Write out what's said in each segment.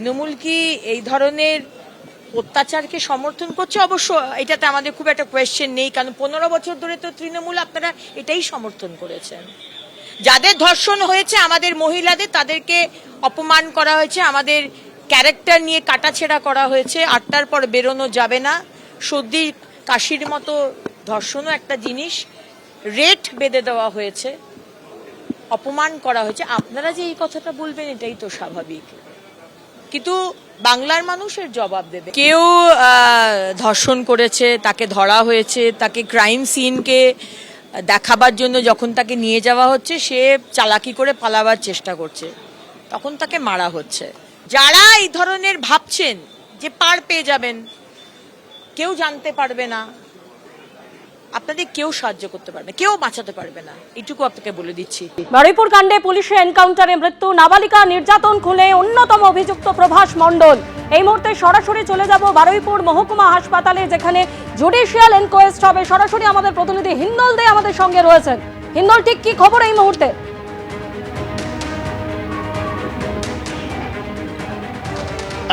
তৃণমূল কি এই ধরনের অত্যাচারকে সমর্থন করছে? অবশ্য এটাতে আমাদের খুব একটা কোয়েশ্চেন নেই, কারণ 15 বছর ধরে তো তৃণমূল আপনারা এটাই সমর্থন করেছেন। যাদের ধর্ষণ হয়েছে আমাদের মহিলাদের, তাদেরকে অপমান করা হয়েছে, আমাদের ক্যারেক্টার নিয়ে কাটাছেঁড়া করা হয়েছে, 8টার পর বেরোনো যাবে না, সর্দি কাশির মতো ধর্ষণও একটা জিনিস, রেট বেঁধে দেওয়া হয়েছে, অপমান করা হয়েছে। আপনারা যে এই কথাটা বলবেন এটাই তো স্বাভাবিক, কিন্তু বাংলার মানুষের জবাব দেবে। কেউ ধর্ষণ করেছে, তাকে ধরা হয়েছে, তাকে ক্রাইম সিনকে দেখাবার জন্য যখন তাকে নিয়ে যাওয়া হচ্ছে, সে চালাকি করে পালাবার চেষ্টা করছে, তখন তাকে মারা হচ্ছে। যারা এই ধরনের ভাবছেন যে পার পেয়ে যাবেন, কেউ জানতে পারবে না, আপনাদের কেউ সাহায্য করতে পারবে, কেউ বাঁচাতে পারবে না, এটুকু আপনাকে বলে দিচ্ছি। বারুইপুর কাণ্ডে পুলিশের এনকাউন্টারে মৃত্যু, নাবালিকা নির্যাতন খুনে অন্যতম অভিযুক্ত প্রভাস মণ্ডল। এই মুহূর্তে সরাসরি চলে যাব বারুইপুর মহকুমা হাসপাতালে, যেখানে জুডিশিয়াল এনকোয়েস্ট হবে। সরাসরি আমাদের প্রতিনিধি হিন্দল দে আমাদের সঙ্গে রয়েছেন। হিন্দল, ঠিক কি খবর এই মুহূর্তে?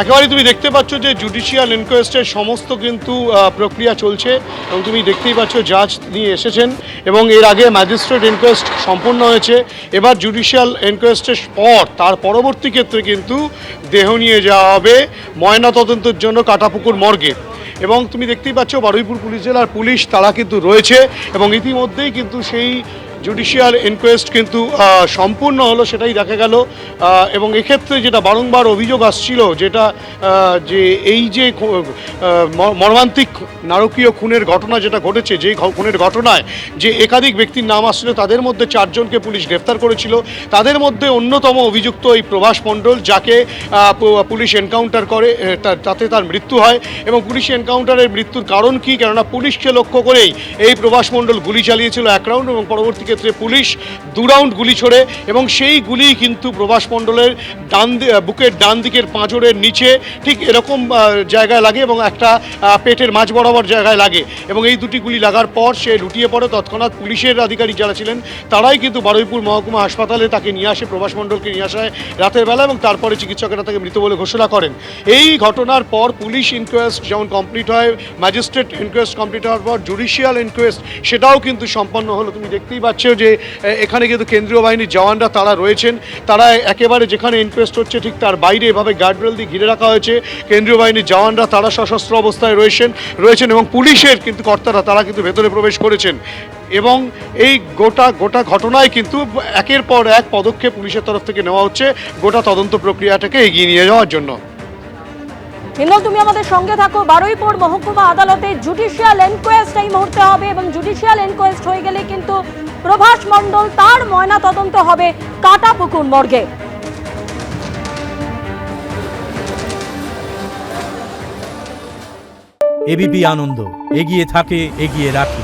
একেবারে তুমি দেখতে পাচ্ছ যে জুডিশিয়াল ইনকোয়েস্টের সমস্ত কিন্তু প্রক্রিয়া চলছে, এবং তুমি দেখতেই পাচ্ছ জাজ নিয়ে এসেছেন, এবং এর আগে ম্যাজিস্ট্রেট ইনকোয়েস্ট সম্পন্ন হয়েছে। এবার জুডিশিয়াল ইনকোয়েস্টের পর তার পরবর্তী ক্ষেত্রে কিন্তু দেহ নিয়ে যাওয়া হবে ময়নাতদন্তের জন্য কাটাপুকুর মর্গে। এবং তুমি দেখতেই পাচ্ছ বারুইপুর পুলিশ জেলার পুলিশ তারা কিন্তু রয়েছে, এবং ইতিমধ্যেই কিন্তু সেই জুডিশিয়াল ইনকোয়েস্ট কিন্তু সম্পূর্ণ হলো, সেটাই দেখা গেল। এবং এক্ষেত্রে যেটা বারংবার অভিযোগ আসছিল, যেটা যে এই যে মর্মান্তিক নারকীয় খুনের ঘটনা যেটা ঘটেছে, যে খুনের ঘটনায় যে একাধিক ব্যক্তির নাম আসছিল, তাদের মধ্যে 4 জনকে পুলিশ গ্রেফতার করেছিল। তাদের মধ্যে অন্যতম অভিযুক্ত এই প্রভাস মণ্ডল, যাকে পুলিশ এনকাউন্টার করে, তাতে তার মৃত্যু হয়। এবং পুলিশ এনকাউন্টারের মৃত্যুর কারণ কি? কেননা পুলিশকে লক্ষ্য করেই এই প্রভাস মণ্ডল গুলি চালিয়েছিল 1 রাউন্ড, এবং পরবর্তী ক্ষেত্রে পুলিশ 2 রাউন্ড গুলি ছোড়ে, এবং সেই গুলি কিন্তু প্রভাস মণ্ডলের বুকের ডান দিকের পাঁজরের নিচে ঠিক এরকম জায়গায় লাগে, এবং একটা পেটের মাঝ বরাবর জায়গায় লাগে। এবং এই দুটি গুলি লাগার পর সে লুটিয়ে পড়ে। তৎক্ষণাৎ পুলিশের আধিকারিক যারা ছিলেন তারাই কিন্তু বারুইপুর মহকুমা হাসপাতালে তাকে নিয়ে আসে, প্রভাস মণ্ডলকে নিয়ে আসা হয় রাতের বেলা, এবং তারপরে চিকিৎসকেরা তাকে মৃত বলে ঘোষণা করেন। এই ঘটনার পর পুলিশ ইনকোয়েস্ট যেমন কমপ্লিট হয়, ম্যাজিস্ট্রেট ইনকোয়েস্ট কমপ্লিট হওয়ার পর জুডিশিয়াল ইনকোয়েস্ট সেটাও কিন্তু সম্পন্ন হলো। তুমি দেখতেই পাচ্ছ যে এখানে কিন্তু কেন্দ্রীয় বাহিনীর জওয়ানরা তারা রয়েছেন, তারা একেবারে যেখানে ইনকোয়েস্ট হচ্ছে ঠিক তার বাইরে এভাবে গার্ডরেল দিয়ে ঘিরে রাখা হয়েছে। কেন্দ্রীয় বাহিনীর জওয়ানরা তারা সশস্ত্র অবস্থায় রয়েছেন, এবং পুলিশের কিন্তু কর্তারা তারা কিন্তু ভেতরে প্রবেশ করেছেন। এবং এই গোটা ঘটনায় কিন্তু একের পর এক পদক্ষেপ পুলিশের তরফ থেকে নেওয়া হচ্ছে গোটা তদন্ত প্রক্রিয়াটাকে এগিয়ে নিয়ে যাওয়ার জন্য। হিন্দল, তুমি আমাদের সঙ্গে থাকো। বারুইপুর মহকুমা আদালতে জুডিশিয়াল এনকোয়েস্ট এই মুহূর্তে হবে, এবং জুডিশিয়াল এনকোয়েস্ট হয়ে গেলে কিন্তু প্রভাস মণ্ডল তার ময়না তদন্ত হবে কাটাপুকুর মর্গে। এবিপি আনন্দ, এগিয়ে থাকে, এগিয়ে রাখে।